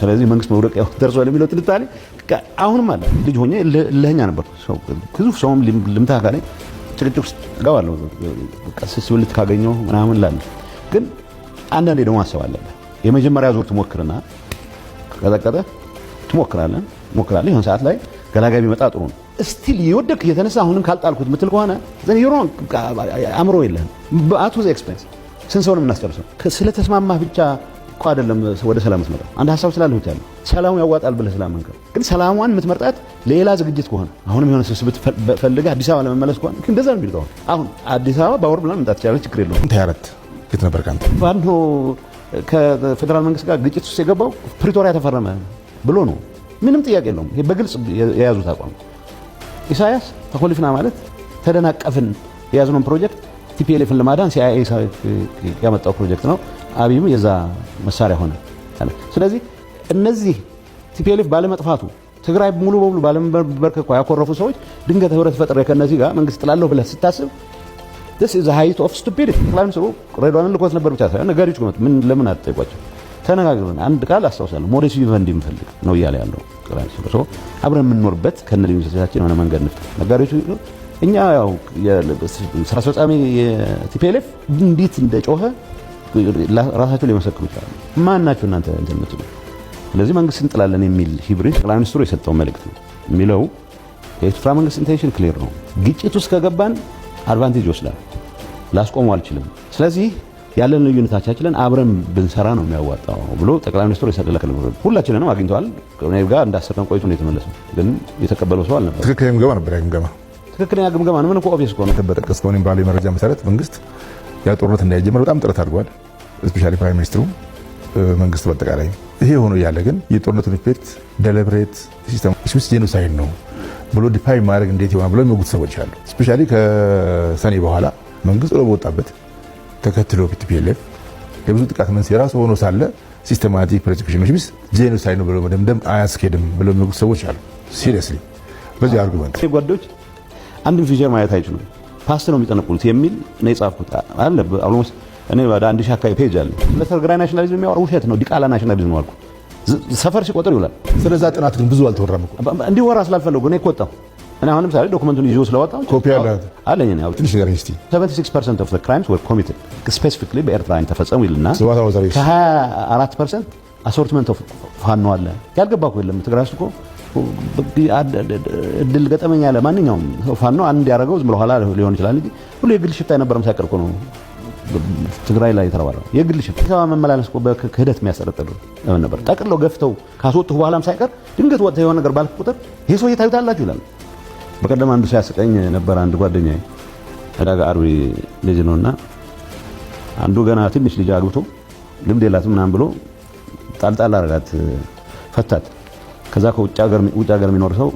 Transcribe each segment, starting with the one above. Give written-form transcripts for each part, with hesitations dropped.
ስለዚህ መንግስት መውደቂያው ደርሷል የሚለው ትንታኔ አሁንም አለ። ልጅ ሆኜ ለኛ ነበር ሰው ግዙፍ ሰውም ልምታ ካለ ጭቅጭቅ ውስጥ ገባለሁ። ቀስስ ብልት ካገኘው ምናምን ላለ ግን አንዳንዴ ደግሞ አሰብ አለበት። የመጀመሪያ ዙር ትሞክርና ከቀጠቀጠ ትሞክራለህ ይሁን ሰዓት ላይ ገላጋይ ቢመጣ ጥሩ ነው። ስቲል ይወደቅ የተነሳ አሁንም ካልጣልኩት ምትል ከሆነ ዘን ዩሮ አምሮ የለህም። በአቱ ዘ ኤክስፔንስ ስንት ሰው ነው የምናስጨርሰው? ስለተስማማህ ብቻ እኮ አይደለም ወደ ሰላም የምትመጣው። አንድ ሀሳብ ስላለህ ብቻ ነው ሰላሙ ያዋጣል ብለህ ስላመንከው። ግን ሰላሟን የምትመርጣት ሌላ ዝግጅት ከሆነ አሁንም የሆነ ስብስብ ፈልገህ አዲስ አበባ ለመመለስ ከሆነ እንደዛ ነው የሚልከው። አሁን አዲስ አበባ በአውሮፕላን መምጣት ትችላለህ፣ ችግር የለውም። ታያረት የት ነበር ካንተ ፋኖ ከፌደራል መንግስት ጋር ግጭት ውስጥ የገባው ፕሪቶሪያ ተፈረመ ብሎ ነው። ምንም ጥያቄ የለውም። ይሄ በግልጽ የያዙት አቋም። ኢሳያስ ተኮሊፍና ማለት ተደናቀፍን የያዝነውን ፕሮጀክት ቲፒኤልኤፍን ለማዳን ሲአይኤ ያመጣው ፕሮጀክት ነው። አብይም የዛ መሳሪያ ሆነ። ስለዚህ እነዚህ ቲፒኤልኤፍ ባለመጥፋቱ ትግራይ ሙሉ በሙሉ ባለመበርከኳ ያኮረፉ ሰዎች ድንገት ህብረት ፈጥረ ከነዚህ ጋር መንግስት ጥላለሁ ብለህ ስታስብ this is the height of stupidity። ክላም ሰው ሬድዋንን ልኮት ነበር ብቻ ሳይሆን ነጋሪዎች ቆመት ምን ለምን አትጠይቋቸው? ተነጋግረን አንድ ቃል አስተውሳለሁ። ሞዴስ ቪቫንዲ እንፈልግ ነው እያለ ያለው ክላም ሰው አብረን የምንኖርበት ከነዚህ ሰዎቻችን የሆነ መንገድ እንፍጠር። ነጋሪዎች እኛ ያው ስራ አስፈጻሚ የቲፒኤልኤፍ እንዴት እንደጮኸ ራሳቸው ሊመሰክሩ ይችላሉ። ማን ናችሁ እናንተ እንትን የምትሉ? ስለዚህ መንግስት እንጥላለን የሚል ሂብሪድ ጠቅላይ ሚኒስትሩ የሰጠው መልእክት ነው የሚለው የኤርትራ መንግስት ኢንቴንሽን ክሊር ነው። ግጭት ውስጥ ከገባን አድቫንቴጅ ይወስዳል፣ ላስቆሙ አልችልም። ስለዚህ ያለን ልዩነታችንን አብረን ብንሰራ ነው የሚያዋጣው ብሎ ጠቅላይ ሚኒስትሩ የሰጠለከለ ሁላችንንም አግኝተዋል። እኔ ጋር እንዳሰበን ቆይቶ ነው የተመለሰው፣ ግን የተቀበለው ሰው አልነበረም። ትክክለኛ ግምገማ ነበር። ትክክለኛ ግምገማ ነው። ምን እኮ ኦብቪየስ ነው። በጠቀስከው እኔም ባለው መረጃ መሰረት መንግስት ያ ጦርነት እንዳይጀምር በጣም ጥረት አድርጓል። ስፔሻሊ ፕራይም ሚኒስትሩ መንግስት በአጠቃላይ ይሄ ሆኖ ያለ ግን የጦርነቱን ኢፌክት ዴሊብሬት ሲስተማቲክ ጄኖሳይድ ነው ብሎ ዲፋይ ማድረግ እንዴት ይሆናል ብሎ የሚወጉት ሰዎች አሉ። ስፔሻሊ ከሰኔ በኋላ መንግስት ጥሎ በወጣበት ተከትሎ ቲፒኤልኤፍ የብዙ ጥቃት መንስኤ ራሱ ሆኖ ሳለ ሲስተማቲክ ፕሮሲኪዩሽን ጄኖሳይድ ነው ብሎ መደምደም አያስኬድም ብሎ የሚወጉት ሰዎች አሉ። ሲሪየስሊ በዚህ አርጉመንት ጓዶች አንድን ፊቸር ማየት አይችሉም። ፓስት ነው የሚጠነቁሉት የሚል ነው የጻፍኩት አለ። አልሞስ እኔ ወደ አንድ ሺህ አካባቢ ፔጅ አለ። ለትግራይ ናሽናሊዝም የሚያወራ ውሸት ነው። ዲቃላ ናሽናሊዝም ነው አልኩት። ሰፈር ሲቆጥር ይውላል። ስለዛ ጥናት ግን ብዙ አልተወራም እኮ እንዲወራ ስላልፈለጉ ነው የቆጣው። እኔ አሁን ለምሳሌ ዶክመንቱን ይዞ ስለወጣው ኮፒ አለኝ ነው ትንሽ ነገር እስቲ 76% of the crimes were committed specifically በኤርትራ ተፈጸሙ ይልና ከ24% assortment of ፋኖ አለ። ያልገባ እኮ የለም። ትግራይ ውስጥ እኮ እድል ገጠመኝ ያለ ማንኛውም ፋኖ አንድ ያደረገው ዝም ብሎ ኋላ ሊሆን ይችላል እንጂ ሁሉ የግል ሽፍታ የነበረም ሳይቀር እኮ ነው ትግራይ ላይ የተረዋለው። የግል ሽፍታ መመላለስ እኮ በክህደት የሚያስጠረጥር ነበር። ጠቅለው ገፍተው ካስወጡህ በኋላም ሳይቀር ድንገት ወጥተህ የሆነ ነገር ባልክ ቁጥር ይሄ ሰው ታዩታላችሁ ይላል። በቀደም አንዱ ሲያስቀኝ ነበር። አንድ ጓደኛዬ አዳጋ አርቢ ልጅ ነውና አንዱ ገና ትንሽ ልጅ አግብቶ ልምድ የላትም ምናምን ብሎ ጣልጣል አረጋት፣ ፈታት። ከዛ ከውጭ ሀገር የሚኖር ሰው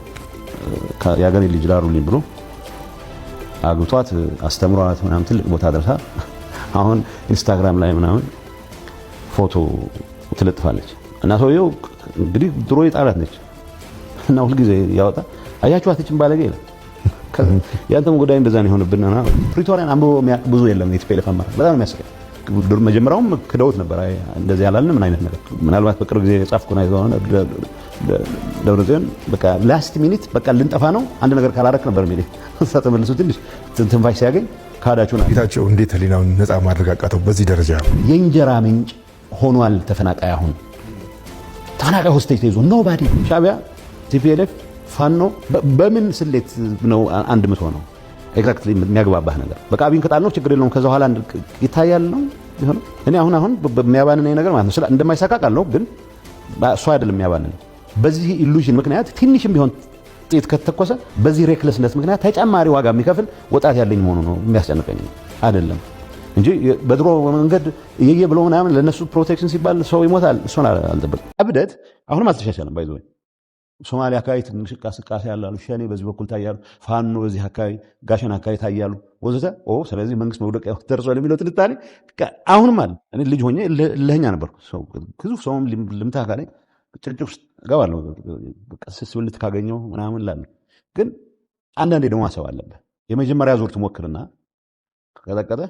ያገሬ ልጅ ዳሩልኝ ብሎ አግብቷት አስተምሯት ምናምን ትልቅ ቦታ ደርሳ አሁን ኢንስታግራም ላይ ምናምን ፎቶ ትለጥፋለች። እና ሰውየው እንግዲህ ድሮ የጣላት ነች እና ሁልጊዜ ያወጣ አያችኋት እቺን ባለጌ ይላል። ያንተም ጉዳይ እንደዛ ነው የሆነብንና ፕሪቶሪያን አንብቦ የሚያውቅ ብዙ የለም። የቲፒኤልኤፍ አመራር በጣም የሚያስቀኝ መጀመሪያውም ክደውት ነበር። እንደዚህ ያላልን ምን አይነት ነገር ምናልባት በቅርብ ጊዜ ጻፍኩ ነው የሆነ ደብረጽዮን በቃ ላስት ሚኒት በቃ ልንጠፋ ነው አንድ ነገር ካላረክ ነበር የሚል ተመልሶ ትንሽ ትንፋሽ ሲያገኝ ካዳችሁና ጌታቸው እንዴት ህሊናውን ነፃ ማድረግ አቃተው? በዚህ ደረጃ የእንጀራ ምንጭ ሆኗል ተፈናቃይ። አሁን ተፈናቃይ ሆስቴጅ ተይዞ ኖባዲ ሻዕቢያ ቲፒኤልኤፍ ፋኖ በምን ስሌት ነው አንድ ምት ሆነው ኤግዛክትሊ የሚያግባባህ ነገር በቃ አብይን ከጣልነው ችግር የለውም ከዛ በኋላ ይታያል ነው ይሆነ። እኔ አሁን በሚያባንነኝ ነገር ማለት ነው እንደማይሳካቃል ነው፣ ግን እሱ አይደለም የሚያባንነኝ። በዚህ ኢሉዥን ምክንያት ትንሽም ቢሆን ጥይት ከተተኮሰ በዚህ ሬክለስነት ምክንያት ተጨማሪ ዋጋ የሚከፍል ወጣት ያለኝ መሆኑ ነው የሚያስጨንቀኝ አይደለም እንጂ በድሮ መንገድ እየየ ብሎ ምናምን ለነሱ ፕሮቴክሽን ሲባል ሰው ይሞታል። እሱን አልጠበቅም። እብደት አሁንም አልተሻሻለም። ባይዘው ሶማሊያ አካባቢ ትንሽ እንቅስቃሴ ያላሉ ሸኔ በዚህ በኩል ታያሉ፣ ፋኖ በዚህ አካባቢ ጋሸን አካባቢ ታያሉ ወዘተ። ስለዚህ መንግስት መውደቂያው ደርሷል የሚለው ትንታኔ አሁንም አለ። እኔ ልጅ ሆኜ ለኛ ነበርኩ ሰው ግዙፍ ሰውም ልምታ ካለ ጭቅጭቅ ውስጥ ገባለሁ። ቀስስ ብልት ካገኘው ምናምን ላለ ግን አንዳንዴ ደግሞ አሰብ አለበት። የመጀመሪያ ዙር ትሞክርና ከቀጠቀጠ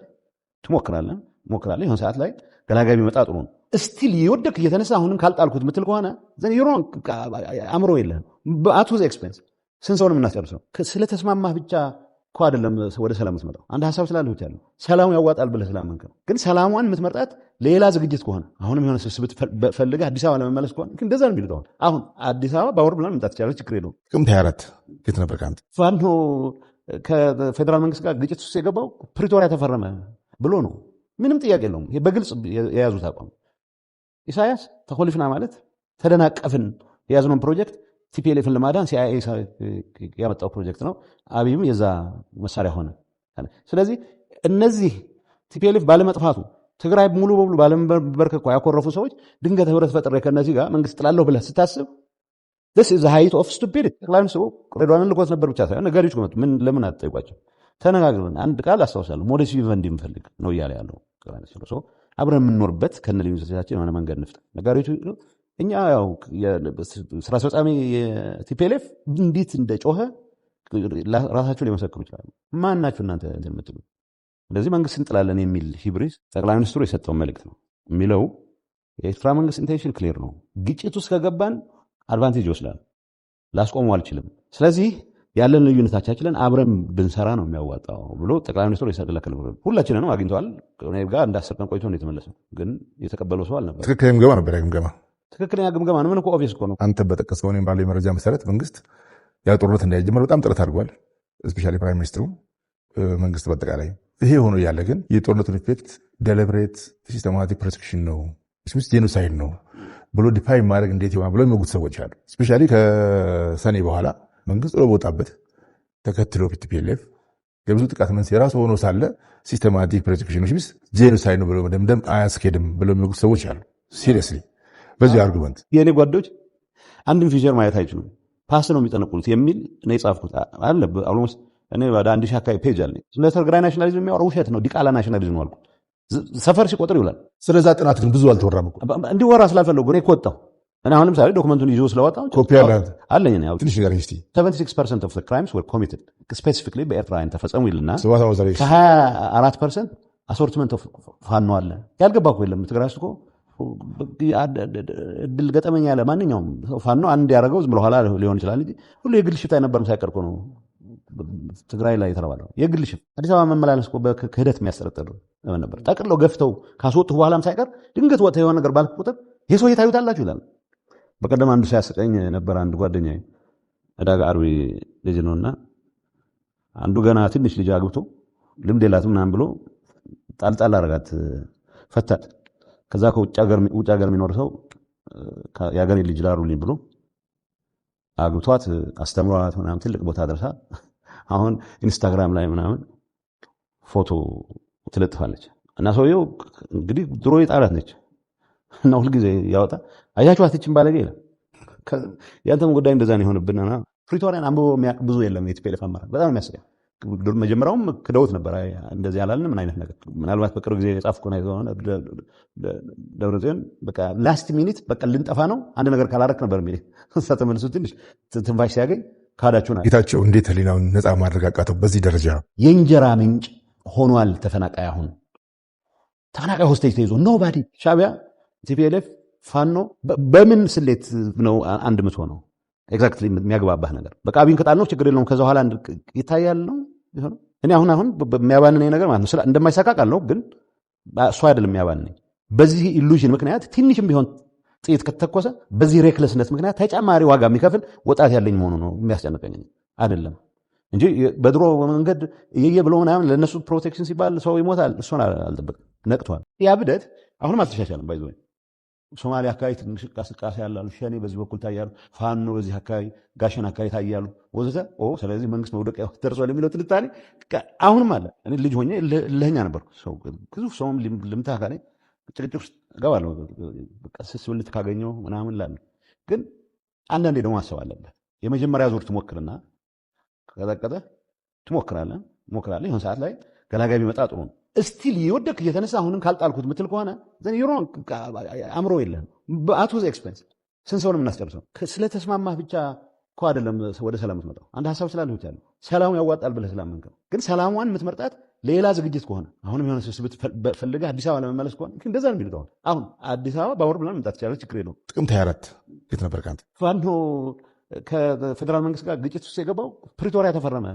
ትሞክራለህ ይሁን ሰዓት ላይ ገላጋይ ቢመጣ ጥሩ ነው። ስቲል የወደክ እየተነሳ አሁንም ካልጣልኩት ምትል ከሆነ ዩሮን አእምሮ የለህም። በአቱ ኤክስፔንስ ስንት ሰው ነው የምናስጨርሰው? ስለተስማማህ ብቻ እኮ አይደለም ወደ ሰላም የምትመጣው። አንድ ሀሳብ ስላለህ ብቻ ነው ሰላሙ ያዋጣል ብለህ ስላመንክ ነው። ግን ሰላሟን የምትመርጣት ሌላ ዝግጅት ከሆነ አሁንም የሆነ ስብስብ ፈልገህ አዲስ አበባ ለመመለስ ከሆነ እንደዛ ነው የሚሉት። አሁን አዲስ አበባ በአውሮፕላን መምጣት ይቻላል፣ ችግር የለውም። ጥቅምት 24 የት ነበር ከአንተ? ፋኖ ከፌዴራል መንግስት ጋር ግጭት ውስጥ የገባው ፕሪቶሪያ ተፈረመ ብሎ ነው። ምንም ጥያቄ የለውም። ይሄ በግልጽ የያዙት አቋም። ኢሳያስ ተኮልፍና ማለት ተደናቀፍን የያዝነውን ፕሮጀክት ቲፒኤልኤፍን ለማዳን ሲአይኤ ያመጣው ፕሮጀክት ነው። አብይም የዛ መሳሪያ ሆነ። ስለዚህ እነዚህ ቲፒኤልኤፍ ባለመጥፋቱ ትግራይ ሙሉ በሙሉ ባለመበርከኳ ያኮረፉ ሰዎች ድንገት ህብረት ፈጥሬ ከነዚህ ጋር መንግስት ጥላለሁ ብለህ ስታስብ this is the height of stupidity። ጠቅላይ ሚኒስትሩ ሬድዋንን ልኮት ነበር ብቻ ሳይሆን ነጋዴዎች መጡ። ምን ለምን አትጠይቋቸው? ተነጋግረን አንድ ቃል አስታውሳለሁ። ሞዴስ ቪቨንዲ የምፈልግ ነው እያለ ያለው ጠቅላይ ሚኒስትሩ። አብረን የምንኖርበት ከነ ልዩነቶቻችን የሆነ መንገድ እንፍጠር። ነጋዴዎቹ እኛ ያው ስራ አስፈጻሚ ቲፒኤልኤፍ እንዴት እንደጮኸ ራሳቸው ሊመሰክሩ ይችላሉ። ማን ናችሁ እናንተ እንትን የምትሉ? ስለዚህ መንግስት እንጥላለን የሚል ሂብሪስ ጠቅላይ ሚኒስትሩ የሰጠውን መልእክት ነው የሚለው። የኤርትራ መንግስት ኢንቴንሽን ክሊር ነው። ግጭት ውስጥ ከገባን አድቫንቴጅ ይወስዳል። ላስቆመው አልችልም። ስለዚህ ያለን ልዩነታችንን አብረን ብንሰራ ነው የሚያዋጣው ብሎ ጠቅላይ ሚኒስትሩ የሰጠለከለ ሁላችንንም አግኝተዋል። እኔ ጋር እንደ 10 ቀን ቆይቶ ነው የተመለሰው። ግን የተቀበለው ሰው አልነበር። ትክክለኛ ግምገማ ነበር። ግምገማ ትክክለኛ ግምገማ ነው። ምን እኮ ኦብቪየስ እኮ ነው። አንተ በጠቀስከው እኔም ባለው መረጃ መሰረት መንግስት ያ ጦርነት እንዳይጀመር በጣም ጥረት አድርጓል። ስፔሻሊ ፕራይም ሚኒስትሩ፣ መንግስት በአጠቃላይ። ይሄ ሆኖ እያለ ግን የጦርነቱን ኢፌክት ደሊብሬት ሲስተማቲክ ፕሮቴክሽን ነው ጄኖሳይድ ነው ብሎ ዲፋይን ማድረግ እንዴት ይሆናል ብሎ የሚወጉት ሰዎች አሉ። ስፔሻሊ ከሰኔ በኋላ መንግስት ጥሎ በወጣበት ተከትሎ ቲፒኤልኤፍ የብዙ ጥቃት መንስኤ የራሱ ሆኖ ሳለ ሲስተማቲክ ፕሮቴክሽን ጄኖሳይድ ነው ብሎ መደምደም አያስኬድም ብሎ የሚወጉት ሰዎች አሉ። ሲሪየስሊ በዚህ አርጉመንት የእኔ ጓዶች አንድን ፊቸር ማየት አይችሉም፣ ፓስ ነው የሚጠነቁሉት የሚል እኔ የጻፍኩት አለ። ኦልሞስት እኔ ወደ 1000 አካባቢ ፔጅ አለ። ስለ ትግራይ ናሽናሊዝም የሚያወራው ውሸት ነው። ዲቃላ ናሽናሊዝም ነው አልኩት። ሰፈር ሲቆጥር ይውላል። ስለዛ ጥናት ግን ብዙ አልተወራም እኮ እንዲወራ ስላልፈለጉ እኔ ከወጣሁ እና አሁን ለምሳሌ ዶክመንቱን ይዞ ስለወጣሁ ኮፒ አለኝ። ትንሽ ነገር እስቲ 76% of the crimes were committed specifically በኤርትራውያን ተፈጸሙ ይልና ከ24% አሶርትመንት ኦፍ ፋኖ አለ። ያልገባ እኮ የለም። ትግራይ ውስጥ እኮ እድል ገጠመኝ ያለ ማንኛውም ፋኖ አንድ ያደረገው ዝም ብሎ ኋላ ሊሆን ይችላል እንጂ ሁሉ የግል ሽፍታ አይነበርም። ሳይቀር እኮ ነው ትግራይ ላይ የተባለው የግል ሽፍታ። አዲስ አበባ መመላለስ እኮ በክህደት የሚያስጠረጥር ነበር። ጠቅለው ገፍተው ካስወጡ በኋላም ሳይቀር ድንገት ወጥተህ የሆነ ነገር ባልክ ቁጥር ይህ ሰው የታዩታላችሁ ይላል። በቀደም አንዱ ሲያስቀኝ ነበር። አንድ ጓደኛ ዕዳጋ አርቢ ልጅ ነውና አንዱ ገና ትንሽ ልጅ አግብቶ ልምድ የላትም ምናምን ብሎ ጣልጣል አረጋት፣ ፈታት። ከዛ ከውጭ ሀገር የሚኖር ሰው የሀገሬ ልጅ ላሩልኝ ብሎ አግብቷት አስተምሯት ምናምን ትልቅ ቦታ ደርሳ አሁን ኢንስታግራም ላይ ምናምን ፎቶ ትለጥፋለች። እና ሰውየው እንግዲህ ድሮ የጣላት ነች እና ሁልጊዜ ያወጣ አያችኋት ይችን ባለጌ ይላል። ያንተም ጉዳይ እንደዛ ነው የሆነብንና ፕሪቶሪያን አንብቦ የሚያውቅ ብዙ የለም። የቲፒኤልኤፍ አመራር በጣም የሚያስቀኝ መጀመሪያውም ክደውት ነበር። እንደዚህ አላልንም ምን አይነት ነገር ምናልባት በቅርብ ጊዜ የጻፍኩ ነው የሆነ ደብረጽዮን በቃ ላስት ሚኒት በቃ ልንጠፋ ነው አንድ ነገር ካላረክ ነበር የሚል ተመልሶ ትንሽ ትንፋሽ ሲያገኝ ካዳችሁና ጌታቸው እንዴት ህሊናውን ነፃ ማድረግ አቃተው? በዚህ ደረጃ የእንጀራ ምንጭ ሆኗል ተፈናቃይ። አሁን ተፈናቃይ ሆስቴጅ ተይዞ ኖባዲ ሻዕቢያ፣ ቲፒኤልኤፍ፣ ፋኖ በምን ስሌት ነው አንድ ምትሆነው? ኤግዛክትሊ የሚያግባባህ ነገር በቃ አብይን ከጣልነው ችግር የለውም ከዛ በኋላ ይታያል ነው ይሆነ። እኔ አሁን በሚያባንነኝ ነገር ማለት ነው እንደማይሳካ ቃለው ግን እሱ አይደለም የሚያባንነኝ። በዚህ ኢሉዥን ምክንያት ትንሽም ቢሆን ጥይት ከተተኮሰ በዚህ ሬክለስነት ምክንያት ተጨማሪ ዋጋ የሚከፍል ወጣት ያለኝ መሆኑ ነው የሚያስጨንቀኝ አይደለም እንጂ በድሮ መንገድ እየየ ብሎ ምናምን ለእነሱ ፕሮቴክሽን ሲባል ሰው ይሞታል። እሱን አልጠበቅም። ነቅቷል። ያ ብደት አሁንም አልተሻሻልም። ባይዞ ሶማሊያ አካባቢ ትንሽ እንቅስቃሴ ያላሉ፣ ሸኔ በዚህ በኩል ታያሉ፣ ፋኖ በዚህ አካባቢ፣ ጋሸን አካባቢ ታያሉ ወዘተ። ስለዚህ መንግስት መውደቂያ ደርሷል የሚለው ትልታኔ አሁንም አለ። እኔ ልጅ ሆኜ ለህኛ ነበርኩ። ግዙፍ ሰውም ልምታ ካኔ ጭቅጭቅ ውስጥ እገባለሁ። ስስ ብልት ካገኘው ምናምን ላለሁ። ግን አንዳንዴ ደግሞ ማሰብ አለበት። የመጀመሪያ ዙር ትሞክርና ከቀጠቀጠ ትሞክራለህ። ይሆን ሰዓት ላይ ገላጋይ ቢመጣ ጥሩ ነው። እስቲል የወደክ እየተነሳ አሁንም ካልጣልኩት ምትል ከሆነ ዩሮን አእምሮ የለህም። በአቱ ኤክስፔንስ ስንት ሰው ነው የምናስጨርሰው? ስለተስማማህ ብቻ እኮ አይደለም ወደ ሰላም የምትመጣው። አንድ ሀሳብ ስላለህ ብቻ ነው ሰላሙ ያዋጣል ብለህ ስላመንክ ነው። ግን ሰላሟን የምትመርጣት ሌላ ዝግጅት ከሆነ አሁንም የሆነ ስብስብ ፈልገህ አዲስ አበባ ለመመለስ ከሆነ እንደዛ ነው የሚሉት። አሁን አዲስ አበባ በአውሮፕላን መምጣት ይቻላል፣ ችግር የለውም። ጥቅምት 24 የት ነበር ከአንተ? ፋኖ ከፌዴራል መንግስት ጋር ግጭት ውስጥ የገባው ፕሪቶሪያ ተፈረመ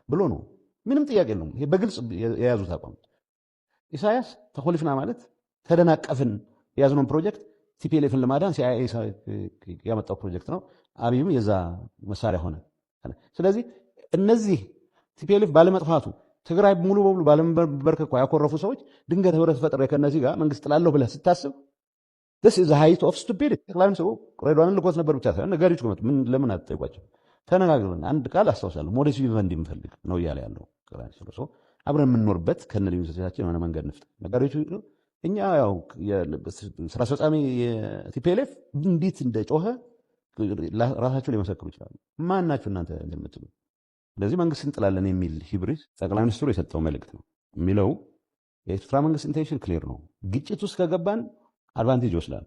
ብሎ ነው። ምንም ጥያቄ የለውም። ይሄ በግልጽ የያዙት አቋም። ኢሳያስ ተኮልፍና ማለት ተደናቀፍን የያዝነውን ፕሮጀክት ቲፒኤልኤፍን ለማዳን ሲአይኤ ያመጣው ፕሮጀክት ነው። አብይም የዛ መሳሪያ ሆነ። ስለዚህ እነዚህ ቲፒኤልኤፍ ባለመጥፋቱ ትግራይ ሙሉ በሙሉ ባለመበርከኳ ያኮረፉ ሰዎች ድንገት ህብረት ፈጥሬ ከነዚህ ጋር መንግስት ጥላለሁ ብለህ ስታስብ this is the height of stupidity። ጠቅላይ ሚኒስትሩ ሬድዋንን ልኮት ነበር ብቻ ሳይሆን ነጋሪዎች ከመጡ ምን ለምን አትጠይቋቸው? ተነጋግረን አንድ ቃል አስታውሳለሁ። ሞዴስ ቪቨንዲ የምፈልግ ነው እያለ ያለው ጠቅላይ ሚኒስትሩ። አብረን የምንኖርበት ከነ ልዩነቶቻችን የሆነ መንገድ ንፍጥ። ነጋሪዎቹ እኛ ያው ስራ አስፈጻሚ ቲፒኤልኤፍ እንዴት እንደጮኸ ራሳቸው ሊመሰክሩ ይችላሉ። ማን ናችሁ እናንተ እንደምትሉ? ስለዚህ መንግስት እንጥላለን የሚል ሂብሪስ ጠቅላይ ሚኒስትሩ የሰጠው መልእክት ነው የሚለው። የኤርትራ መንግስት ኢንቴንሽን ክሊር ነው። ግጭት ውስጥ ከገባን አድቫንቴጅ ይወስዳል፣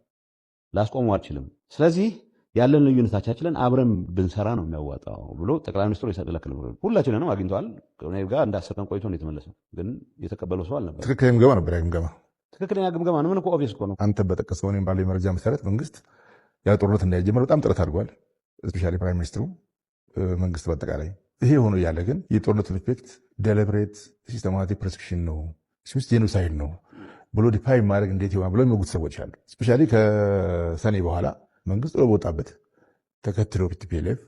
ላስቆሙ አልችልም። ስለዚህ ያለን ልዩነታችንን አብረን ብንሰራ ነው የሚያዋጣው ብሎ ጠቅላይ ሚኒስትሩ የሰጠለክ ነው። ሁላችንንም አግኝተዋል። ከኔ ጋር እንዳሰረን ቆይቶ ነው የተመለሰው፣ ግን የተቀበለው ሰው አልነበር። ትክክለኛ ግምገማ ነበር። ያ ግምገማ ትክክለኛ ግምገማ ነው። ምን እኮ ኦብቪየስ እኮ ነው። አንተ በጠቀስከው እኔም ባለው መረጃ መሰረት መንግስት ያ ጦርነት እንዳይጀመር በጣም ጥረት አድርጓል። ስፔሻሊ ፕራይም ሚኒስትሩ፣ መንግስት በአጠቃላይ። ይሄ ሆኖ እያለ ግን የጦርነቱን ኢፌክት ዴሊብሬት ሲስተማቲክ ፕሮሴክሽን ነው ስዊስ ጄኖሳይድ ነው ብሎ ዲፋይ ማድረግ እንዴት ይሆናል ብሎ የሚወጉት ሰዎች አሉ። ስፔሻሊ ከሰኔ በኋላ መንግስት ጥሎ በወጣበት ተከትሎ ቲፒኤልኤፍ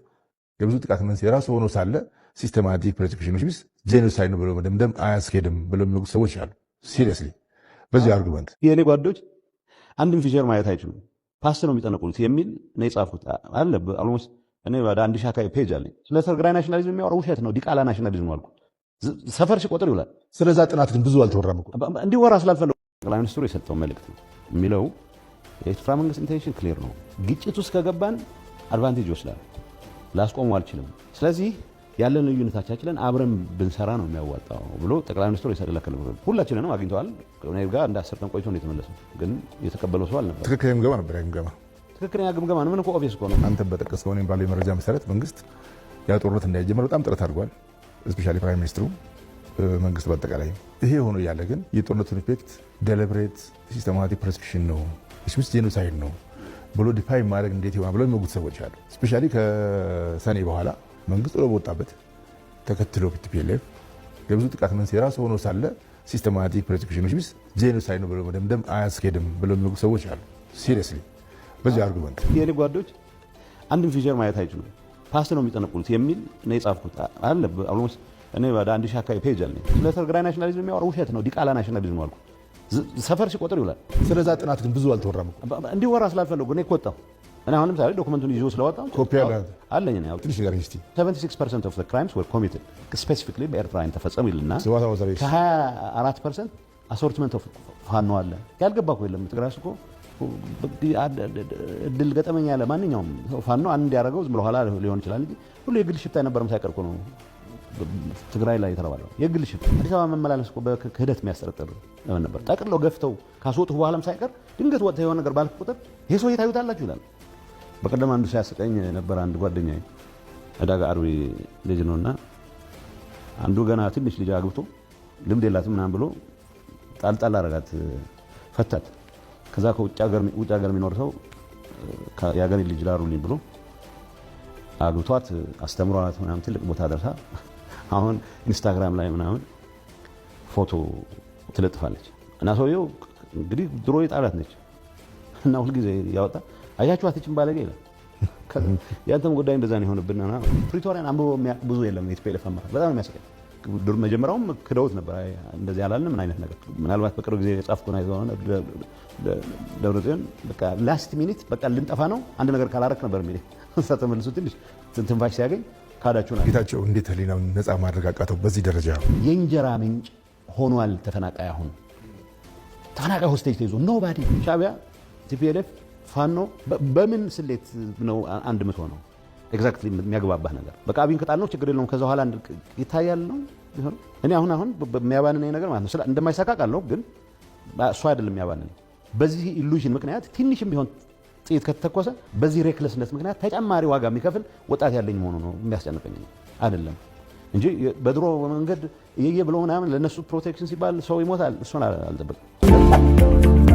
የብዙ ጥቃት መንስኤ የራሱ ሆኖ ሳለ ሲስተማቲክ ፕሮሴክሽን ስዊስ ጄኖሳይድ ነው ብሎ መደምደም አያስኬድም ብሎ የሚወጉት ሰዎች አሉ። ሲሪየስሊ በዚህ አርጉመንት የእኔ ጓዶች አንድም ፊቸር ማየት አይችሉም፣ ፓስት ነው የሚጠነቁሉት የሚል ነው የጻፉት አለ። ኦልሞስት እኔ ወደ 1000 አካባቢ ፔጅ አለኝ። ስለ ትግራይ ናሽናሊዝም የሚያወራው ውሸት ነው። ዲቃላ ናሽናሊዝም አልኩ። ሰፈር ሲቆጥር ይውላል። ስለዛ ጥናት ግን ብዙ አልተወራም እኮ። እንዲወራ ስላልፈለጉ ጠቅላይ ሚኒስትሩ የሰጠው መልእክት ነው የሚለው። የኤርትራ መንግስት ኢንቴንሽን ክሊር ነው። ግጭት ውስጥ ከገባን አድቫንቴጅ ይወስዳል፣ ላስቆሙ አልችልም። ስለዚህ ያለን ልዩነታችንን አብረን ብንሰራ ነው የሚያዋጣው ብሎ ጠቅላይ ሚኒስትሩ የሰጠለክ ነው። ሁላችንንም አግኝተዋል። ከኔ ጋር እንዳሰረን ቆይቶ ነው የተመለሰው፣ ግን የተቀበለው ሰው አልነበር። ትክክለኛ ግምገማ ነበር። ያ ግምገማ ትክክለኛ ግምገማ ነው። ምን እኮ ኦብቪየስ እኮ ነው። አንተ በጠቀስከው እኔም ባለው መረጃ መሰረት መንግስት ያ ጦርነት እንዳይጀመር በጣም ጥረት አድርጓል። ስፔሻሊ ፕራይም ሚኒስትሩ፣ መንግስት በአጠቃላይ። ይሄ ሆኖ እያለ ግን የጦርነቱን ኢፌክት ዴሊብሬት ሲስተማቲክ ፕሮሴክሽን ነው ስዊስ ጄኖሳይድ ነው ብሎ ዲፋይ ማድረግ እንዴት ይሆናል ብሎ የሚወጉት ሰዎች አሉ። ስፔሻሊ ከሰኔ በኋላ መንግስት ጥሎ በወጣበት ተከትሎ ቲፒኤልኤፍ የብዙ ጥቃት መንስኤ የራሱ ሆኖ ሳለ ሲስተማቲክ ፕሮሴክሽን ስዊስ ጄኖሳይድ ነው ብሎ መደምደም አያስኬድም ብሎ የሚወጉት ሰዎች አሉ። ሲሪየስሊ በዚህ አርጉመንት የኔ ጓዶች አንድም ፊቸር ማየት አይችሉም፣ ፓስት ነው የሚጠነቁሉት የሚል ነው የጻፍኩት አለ። ኦልሞስት እኔ ወደ 1000 አካባቢ ፔጅ አለኝ። ስለ ትግራይ ናሽናሊዝም የሚያወራው ውሸት ነው። ዲቃላ ናሽናሊዝም አልኩ። ሰፈር ሲቆጥር ይውላል። ስለዛ ጥናት ግን ብዙ አልተወራም እኮ። እንዲወራ ስላልፈለጉ እኔ ወጣሁ። እኔ አሁንም ዛሬ ዶክመንቱን ይዞ ስለወጣ ኮፒ አለኝ። ያው ትንሽ ነገር እስቲ 76% of the crimes were committed specifically በኤርትራውያን ተፈጸሙ ይልና ከ24% አሶርትመንት ኦፍ ፋኖ አለ። ያልገባ እኮ የለም። ትግራይ እኮ እድል ገጠመኝ ያለ ማንኛውም ፋኖ አንድ ያደረገው ዝም ብሎ ኋላ ሊሆን ይችላል እንጂ ሁሉ የግል ሽፍታ የነበረም ሳይቀር እኮ ነው ትግራይ ላይ የተባለው። የግል ሽፍታ አዲስ አበባ መመላለስ እኮ በክህደት የሚያስጠረጥር ነበር። ጠቅለው ገፍተው ካስወጡ በኋላም ሳይቀር ድንገት ወጥተህ የሆነ ነገር ባልክ ቁጥር ይሄ ሰው ታዩታላችሁ ይላል። በቀደም አንዱ ሲያስቀኝ ነበር። አንድ ጓደኛዬ ዕዳጋ አርቢ ልጅ ነውና አንዱ ገና ትንሽ ልጅ አግብቶ ልምድ የላትም ምናምን ብሎ ጣልጣል አረጋት፣ ፈታት። ከዛ ከውጭ ሀገር የሚኖር ሰው የሀገሬ ልጅ ላሩልኝ ብሎ አግብቷት አስተምሯት ምናምን ትልቅ ቦታ ደርሳ አሁን ኢንስታግራም ላይ ምናምን ፎቶ ትለጥፋለች። እና ሰውየው እንግዲህ ድሮ የጣላት ነች እና ሁልጊዜ ያወጣ አያችኋት ይችን ባለጌ ይላል። ያንተም ጉዳይ እንደዛ ነው የሆነብንና ፕሪቶሪያን አንብቦ ብዙ የለም። የቲፒኤልኤፍ አመራር በጣም የሚያስቀኝ መጀመሪያውም ክደውት ነበር። እንደዚህ ያላልን ምን አይነት ነገር ምናልባት በቅርብ ጊዜ የጻፍኩና ይዘሆነ ደብረጽዮን በቃ ላስት ሚኒት በቃ ልንጠፋ ነው አንድ ነገር ካላረክ ነበር የሚል እሳ ተመልሶ ትንሽ ትንፋሽ ሲያገኝ ካዳችሁ ነው። ጌታቸው እንዴት ህሊናውን ነፃ ማድረግ አቃተው? በዚህ ደረጃ የእንጀራ ምንጭ ሆኗል ተፈናቃይ። አሁን ተፈናቃይ ሆስቴጅ ተይዞ ኖባዲ ሻዕቢያ፣ ቲፒኤልኤፍ፣ ፋኖ በምን ስሌት ነው አንድ መቶ ነው ኤግዛክትሊ የሚያግባባህ ነገር? በቃ አብይን ከጣል ነው ችግር የለውም ከዛ በኋላ ይታያል ነው። እኔ አሁን የሚያባንነኝ ነገር ማለት ነው እንደማይሳካ ቃለሁ፣ ግን እሱ አይደለም የሚያባንነኝ። በዚህ ኢሉዥን ምክንያት ትንሽም ቢሆን ጥይት ከተተኮሰ በዚህ ሬክለስነት ምክንያት ተጨማሪ ዋጋ የሚከፍል ወጣት ያለኝ መሆኑ ነው የሚያስጨንቀኝ አይደለም። እንጂ በድሮ መንገድ እየየ ብሎ ምናምን ለነሱ ፕሮቴክሽን ሲባል ሰው ይሞታል። እሱን አልጠበቅም።